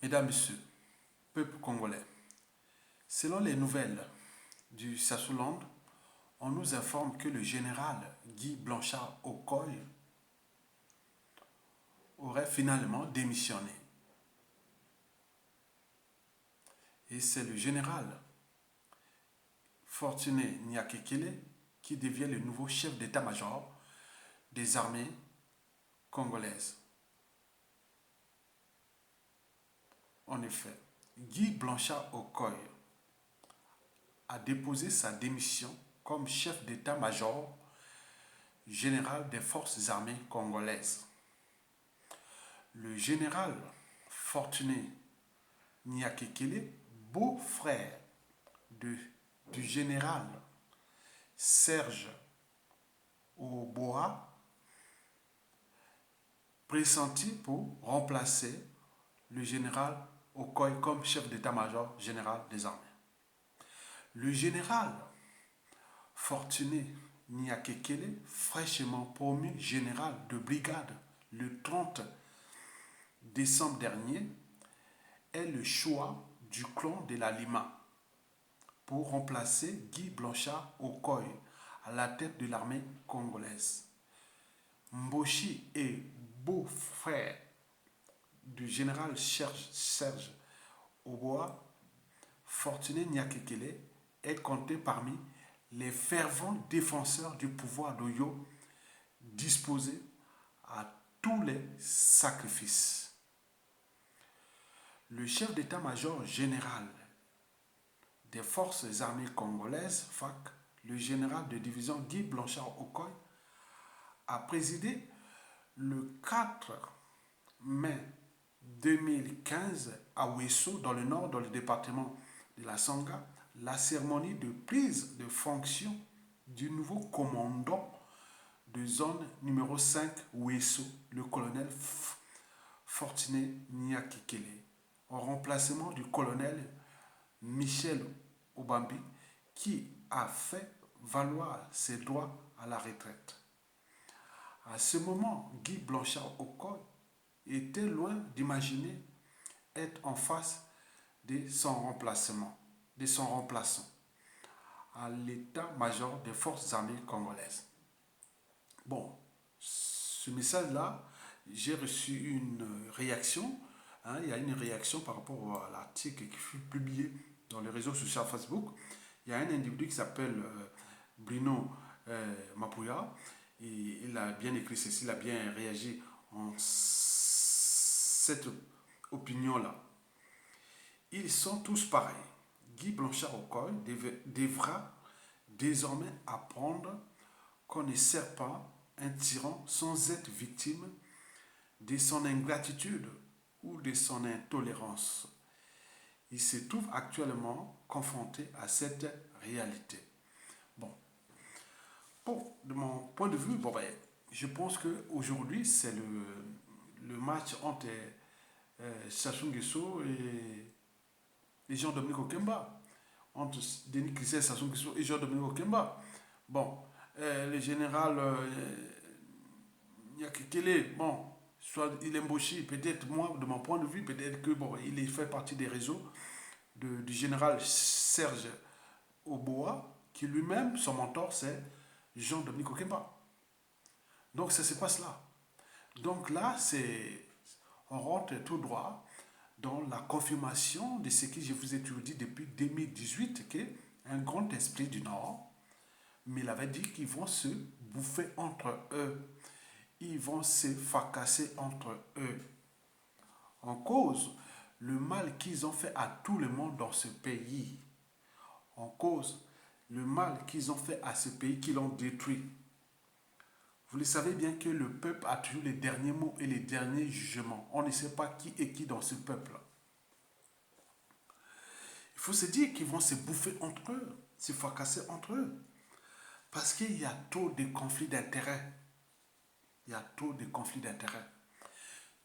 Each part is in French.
Mesdames, Messieurs, peuple congolais, selon les nouvelles du Sassuland, on nous informe que le général Guy Blanchard Okoye aurait finalement démissionné. Et c'est le général Fortuné Niakekele qui devient le nouveau chef d'état-major des armées congolaises. En effet, Guy Blanchard Okoye a déposé sa démission comme chef d'état-major général des forces armées congolaises. Le général Fortuné Niakekele, beau-frère du général Serge Oboa, pressenti pour remplacer le général Okoye comme chef d'état-major général des armées. Le général Fortuné Niakekele, fraîchement promu général de brigade le 30 décembre dernier, est le choix du clan de la Lima pour remplacer Guy Blanchard Okoye à la tête de l'armée congolaise. Mboshi est beau-frère du général Serge Oboa. Fortuné Niakekele est compté parmi les fervents défenseurs du pouvoir d'Oyo, disposés à tous les sacrifices. Le chef d'état-major général des forces armées congolaises, FAC, le général de division Guy Blanchard Okoye, a présidé le 4 mai 2015 à Ouesso, dans le nord, dans le département de la Sangha, la cérémonie de prise de fonction du nouveau commandant de zone numéro 5 Ouesso, le colonel Fortuné Niakekele, en remplacement du colonel Michel Obambi, qui a fait valoir ses droits à la retraite. À ce moment, Guy Blanchard Okoye était loin d'imaginer être en face de son remplaçant à l'état-major des forces armées congolaises. Bon, ce message-là, j'ai reçu une réaction. Il y a une réaction par rapport à l'article qui fut publié dans les réseaux sociaux Facebook. Il y a un individu qui s'appelle Bruno Mapouya. Et il a bien écrit ceci, il a bien réagi en cette opinion-là. Ils sont tous pareils. Guy Blanchard Okoye devra désormais apprendre qu'on ne sert pas un tyran sans être victime de son ingratitude ou de son intolérance. Il se trouve actuellement confronté à cette réalité. Bon, de mon point de vue, je pense qu'aujourd'hui, c'est le match entre Sassou Nguesso et Jean-Dominique Okemba. Entre Denis Christian, Sassou Nguesso et Jean-Dominique Okemba. Bon, le général Niakekele, soit il est embauché, peut-être moi, de mon point de vue, peut-être que il fait partie des réseaux du général Serge Oboa, qui lui-même, son mentor, c'est Jean-Dominique Okemba. Donc ça se passe là. Donc là, on rentre tout droit dans la confirmation de ce que je vous ai toujours dit depuis 2018, qu'un grand esprit du Nord, mais il avait dit qu'ils vont se bouffer entre eux. Ils vont se fracasser entre eux. En cause, le mal qu'ils ont fait à tout le monde dans ce pays. En cause, le mal qu'ils ont fait à ce pays, qu'ils l'ont détruit. Vous le savez bien que le peuple a toujours les derniers mots et les derniers jugements. On ne sait pas qui est qui dans ce peuple. Il faut se dire qu'ils vont se bouffer entre eux, se fracasser entre eux. Parce qu'il y a trop de conflits d'intérêts. Il y a trop de conflits d'intérêts.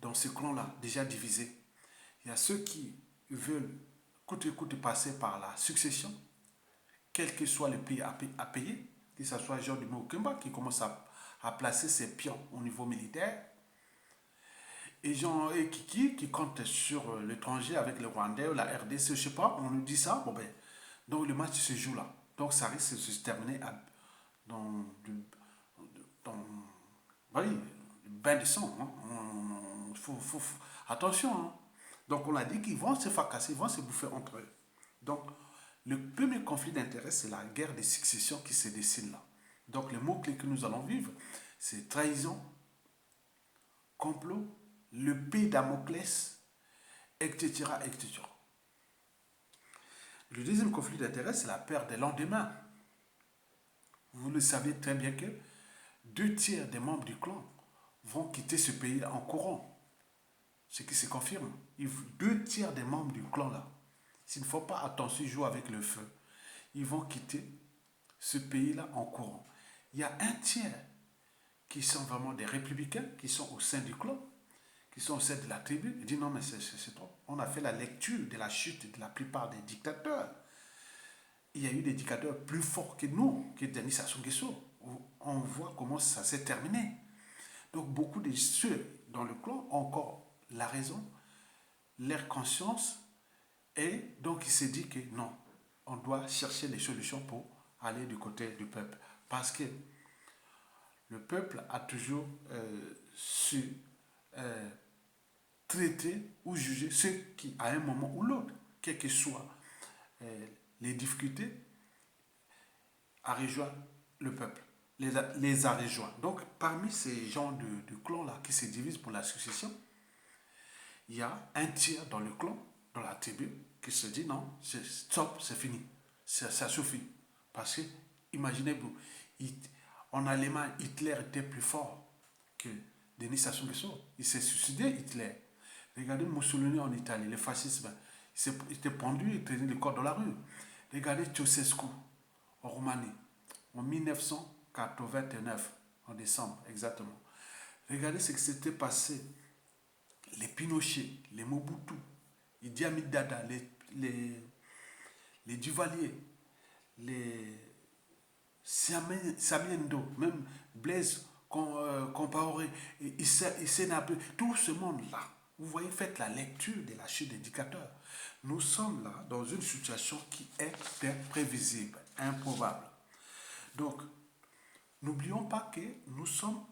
Dans ce clan-là, déjà divisé. Il y a ceux qui veulent coûte que coûte passer par la succession, quel que soit le prix à payer, que ce soit Jean-Dominique Okemba qui commence à placer ses pions au niveau militaire. Et Jean et Kiki qui comptent sur l'étranger avec le Rwandais ou la RDC, je sais pas, on nous dit ça, bon ben, donc le match se joue là. Donc ça risque de se terminer dans, dans oui, le bain de sang. Hein. Attention. Hein. Donc on a dit qu'ils vont se fracasser, ils vont se bouffer entre eux. Donc le premier conflit d'intérêts, c'est la guerre de succession qui se dessine là. Donc les mots-clés que nous allons vivre, c'est trahison, complot, le P Damoclès, etc., etc. Le deuxième conflit d'intérêts, c'est la peur des lendemains. Vous le savez très bien que 2 tiers des membres du clan vont quitter ce pays en courant. Ce qui se confirme. 2 tiers des membres du clan là, s'il ne faut pas attention, jouer avec le feu, ils vont quitter ce pays-là en courant. Il y a 1 tiers qui sont vraiment des républicains, qui sont au sein du clan, qui sont au sein de la tribu. Ils disent non mais c'est trop. On a fait la lecture de la chute de la plupart des dictateurs. Il y a eu des dictateurs plus forts que nous, que Denis Sassou Nguesso. On voit comment ça s'est terminé. Donc beaucoup de ceux dans le clan ont encore la raison, leur conscience, et donc il s'est dit que non, on doit chercher les solutions pour aller du côté du peuple. Parce que le peuple a toujours su traiter ou juger ceux qui, à un moment ou l'autre, quelles que soient les difficultés, a rejoint le peuple, les a rejoints. Donc, parmi ces gens de clan-là qui se divisent pour la succession, il y a 1 tiers dans le clan, dans la tribu, qui se dit non, stop, c'est fini, ça suffit. Parce que, imaginez-vous, en Allemagne, Hitler était plus fort que Denis Sassou Nguesso. Il s'est suicidé, Hitler. Regardez Mussolini en Italie, le fascisme, il était pendu, il traînait le corps dans la rue. Regardez Ceausescu en Roumanie, en 1989, en décembre exactement. Regardez ce qui s'était passé. Les Pinochet, les Mobutu, les Idi Amin Dada, les Duvalier, les Samiendo, même Blaise Compaoré, Issénapé, tout ce monde-là. Vous voyez, faites la lecture de la chute des dictateurs. Nous sommes là dans une situation qui est imprévisible, improbable. Donc, n'oublions pas que nous sommes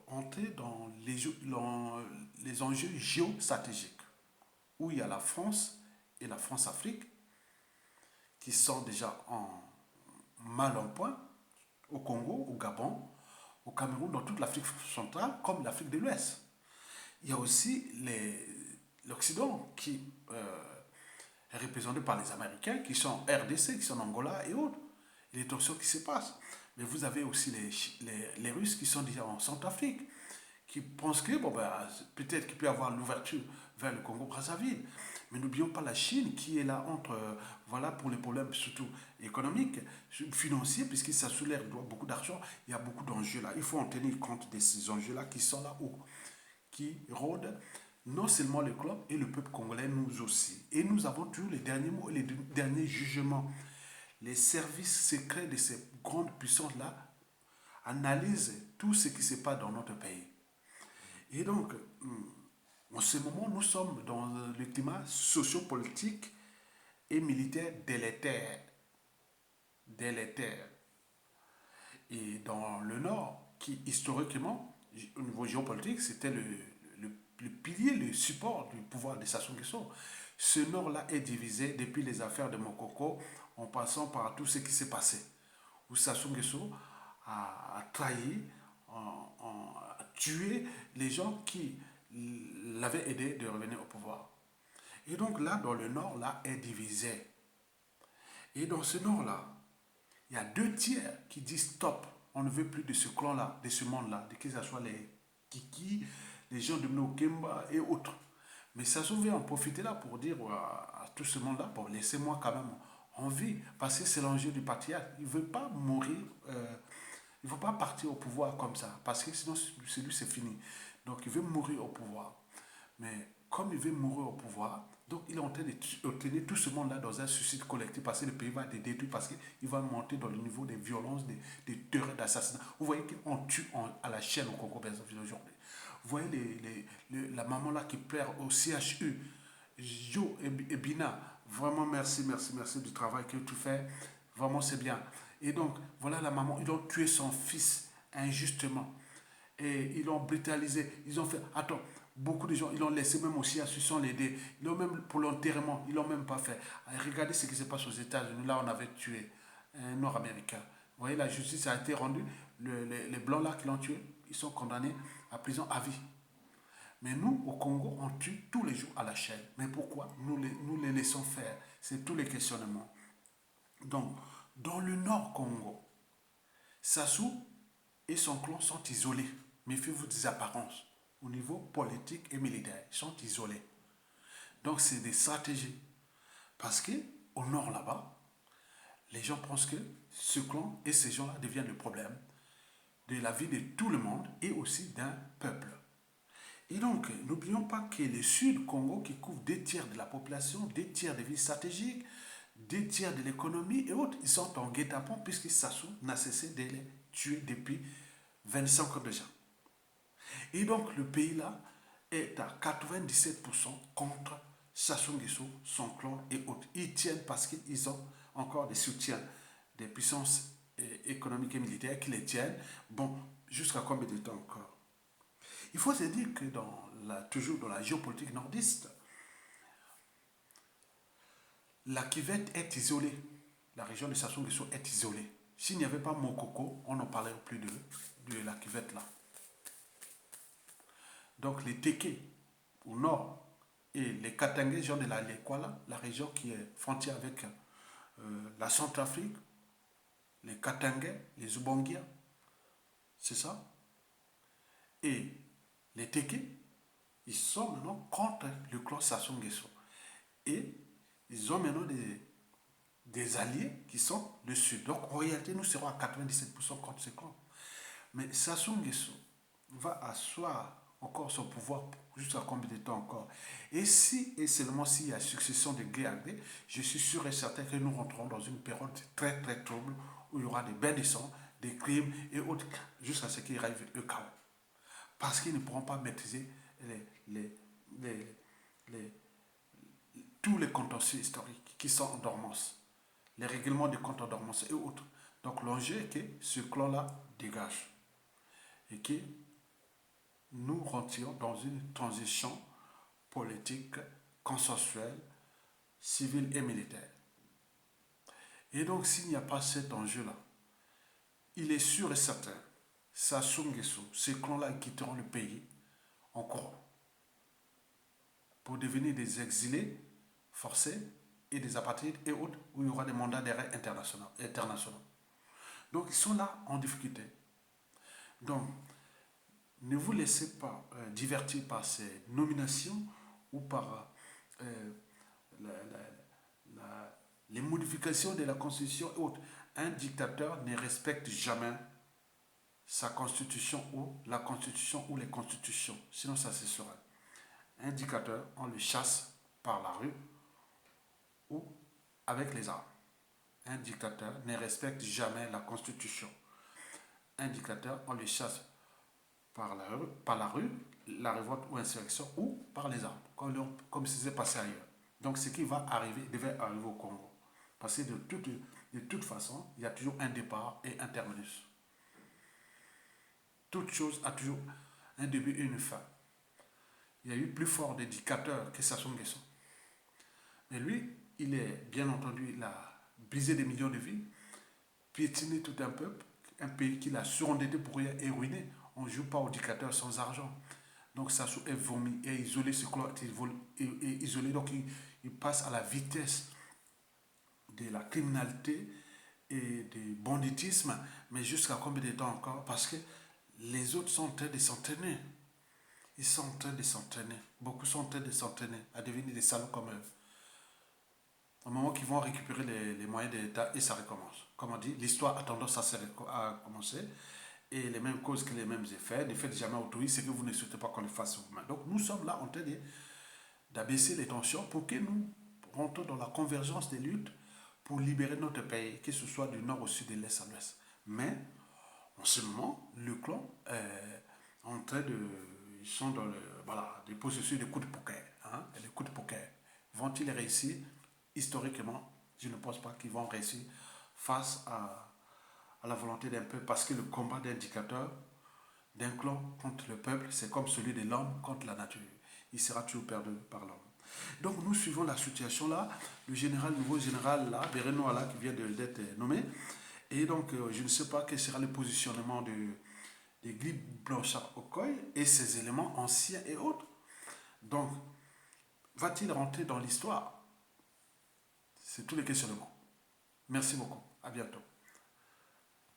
entrés dans les enjeux géostratégiques, où il y a la France et la France-Afrique qui sont déjà mal en point, au Congo, au Gabon, au Cameroun, dans toute l'Afrique centrale, comme l'Afrique de l'Ouest. Il y a aussi l'Occident qui est représenté par les Américains, qui sont en RDC, qui sont en Angola et autres. Et les tensions qui se passent. Mais vous avez aussi les Russes qui sont déjà en Centrafrique, qui pensent que bon, ben, peut-être qu'il peut y avoir l'ouverture vers le Congo-Brazzaville. Mais n'oublions pas la Chine qui est là voilà, pour les problèmes surtout économiques, financiers, puisque ça soulève beaucoup d'argent. Il y a beaucoup d'enjeux là. Il faut en tenir compte de ces enjeux-là qui sont là haut, qui rôdent non seulement le club et le peuple congolais, nous aussi. Et nous avons toujours les derniers mots et les derniers jugements. Les services secrets de ces grandes puissances-là analysent tout ce qui se passe dans notre pays. Et donc, en ce moment, nous sommes dans le climat sociopolitique et militaire délétère. Délétère. Et dans le Nord, qui historiquement, au niveau géopolitique, c'était le pilier, le support du pouvoir de Sassou Nguesso. Ce Nord-là est divisé depuis les affaires de Mokoko, en passant par tout ce qui s'est passé. Où Sassou Nguesso a trahi, a tué les gens qui l'avaient aidé de revenir au pouvoir. Et donc là, dans le Nord, là, est divisé. Et dans ce Nord-là, il y a 2 tiers qui disent stop, on ne veut plus de ce clan-là, de ce monde-là, de que ce soit les Kiki, les gens de Mnokemba et autres. Mais Sassou vient en profiter là pour dire à tout ce monde-là, bon, laissez-moi quand même en vie, parce que c'est l'enjeu du patriarche. Il ne veut pas mourir, il ne veut pas partir au pouvoir comme ça, parce que sinon, c'est lui, c'est fini. Donc, il veut mourir au pouvoir. Mais comme il veut mourir au pouvoir, donc il est en train de tenir tout ce monde-là dans un suicide collectif, parce que le pays va être détruit, parce qu'il va monter dans le niveau des violences, des terreurs, d'assassinats. Vous voyez qu'on tue à la chaîne au Congo aujourd'hui. Vous voyez la maman là qui pleure au CHU, Jo et Bina, vraiment merci, merci, merci du travail que tu fais. Vraiment, c'est bien. Et donc, voilà la maman, ils ont tué son fils injustement. Et ils l'ont brutalisé. Ils ont fait. Attends, beaucoup de gens, ils l'ont laissé même aussi à sans l'aider. Ils l'ont même pour l'enterrement, ils l'ont même pas fait. Regardez ce qui se passe aux États-Unis. Là, on avait tué un Nord-Américain. Vous voyez, la justice a été rendue. Les Blancs là qui l'ont tué, ils sont condamnés à prison à vie. Mais nous, au Congo, on tue tous les jours à la chaîne. Mais pourquoi nous les laissons faire? C'est tous les questionnements. Donc, dans le Nord Congo, Sassou et son clan sont isolés. Méfiez-vous des apparences. Au niveau politique et militaire, ils sont isolés. Donc, c'est des stratégies. Parce que au nord là-bas, les gens pensent que ce clan et ces gens-là deviennent le problème de la vie de tout le monde et aussi d'un peuple. Et donc, n'oublions pas que le Sud Congo, qui couvre 2 tiers de la population, 2 tiers des villes stratégiques, 2 tiers de l'économie et autres, ils sont en guet-apens puisque Sassou n'a cessé de les tuer depuis 25 ans déjà. Et donc, le pays-là est à 97% contre Sassou Nguesso, son clan et autres. Ils tiennent parce qu'ils ont encore des soutiens des puissances économiques et militaires qui les tiennent. Bon, jusqu'à combien de temps encore? Il faut se dire que toujours dans la géopolitique nordiste, la Kivette est isolée. La région de Sassou Nguesso est isolée. S'il n'y avait pas Mokoko, on n'en parlerait plus de la Kivette là. Donc les Téké au nord et les Katangais, gens de la Lekwala, la région qui est frontière avec la Centrafrique, les Katangais, les Ubongia, c'est ça. Et les Téké, ils sont maintenant contre le clan Sassou Nguesso. Et ils ont maintenant des alliés qui sont le Sud. Donc en réalité, nous serons à 97% contre ce clan. Mais Sassou Nguesso va asseoir encore son pouvoir jusqu'à combien de temps encore? Et si et seulement s'il y a succession de guerres, je suis sûr et certain que nous rentrons dans une période très très trouble où il y aura des bains de sang, des crimes et autres jusqu'à ce qu'il arrive le chaos. Parce qu'ils ne pourront pas maîtriser les, les, les, tous les contentieux historiques qui sont en dormance, les règlements de comptes en dormance et autres. Donc l'enjeu est que ce clan-là dégage et que nous rentrions dans une transition politique consensuelle, civile et militaire. Et donc s'il n'y a pas cet enjeu-là, il est sûr et certain, Sassou Nguesso, ces clans-là quitteront le pays en courant pour devenir des exilés forcés et des apatrides et autres, où il y aura des mandats d'arrêt internationaux. Donc ils sont là en difficulté. Donc ne vous laissez pas divertir par ces nominations ou par la, les modifications de la Constitution et autres. Un dictateur ne respecte jamais sa Constitution ou la Constitution ou les constitutions. Sinon, ça cessera. Un dictateur, on le chasse par la rue ou avec les armes. Un dictateur ne respecte jamais la Constitution. Un dictateur, on le chasse par la rue, la révolte ou insurrection, ou par les armes, comme si c'était passé ailleurs. Donc ce qui va arriver, devait arriver au Congo. Parce que de toute façon, il y a toujours un départ et un terminus. Toute chose a toujours un début et une fin. Il y a eu plus fort des dictateurs que Sassou Nguesso. Mais lui, il est bien entendu, il a brisé des millions de vies, piétiné tout un peuple, un pays qu'il a surendetté pour rien et ruiné. On ne joue pas au dictateur sans argent. Donc Sassou est vomi, est isolé, ce clan est isolé. Donc il passe à la vitesse de la criminalité et du banditisme. Mais jusqu'à combien de temps encore? Parce que les autres sont en train de s'entraîner. Ils sont en train de s'entraîner. Beaucoup sont en train de s'entraîner à devenir des salauds comme eux. Au moment qu'ils vont récupérer les moyens de l'État et ça recommence. Comme on dit, l'histoire a tendance à commencer et les mêmes causes que les mêmes effets. Ne faites jamais autrui ce que vous ne souhaitez pas qu'on le fasse vous-même. Donc nous sommes là en train d'abaisser les tensions pour que nous rentrons dans la convergence des luttes pour libérer notre pays, que ce soit du nord au sud, de l'est à l'ouest. Mais en ce moment, le clan est en train de sont dans voilà, des processus de coups de poker. Hein, et les coups de poker. Vont-ils réussir? Historiquement, je ne pense pas qu'ils vont réussir face à la volonté d'un peuple, parce que le combat d'un dictateur, d'un clan contre le peuple, c'est comme celui de l'homme contre la nature. Il sera toujours perdu par l'homme. Donc nous suivons la situation là. Le général, nouveau général là, Berenois là, qui vient d'être nommé. Et donc je ne sais pas quel sera le positionnement de Guy Blanchard Okoye et ses éléments anciens et autres. Donc, va-t-il rentrer dans l'histoire? C'est tous les questionnements. Merci beaucoup. À bientôt.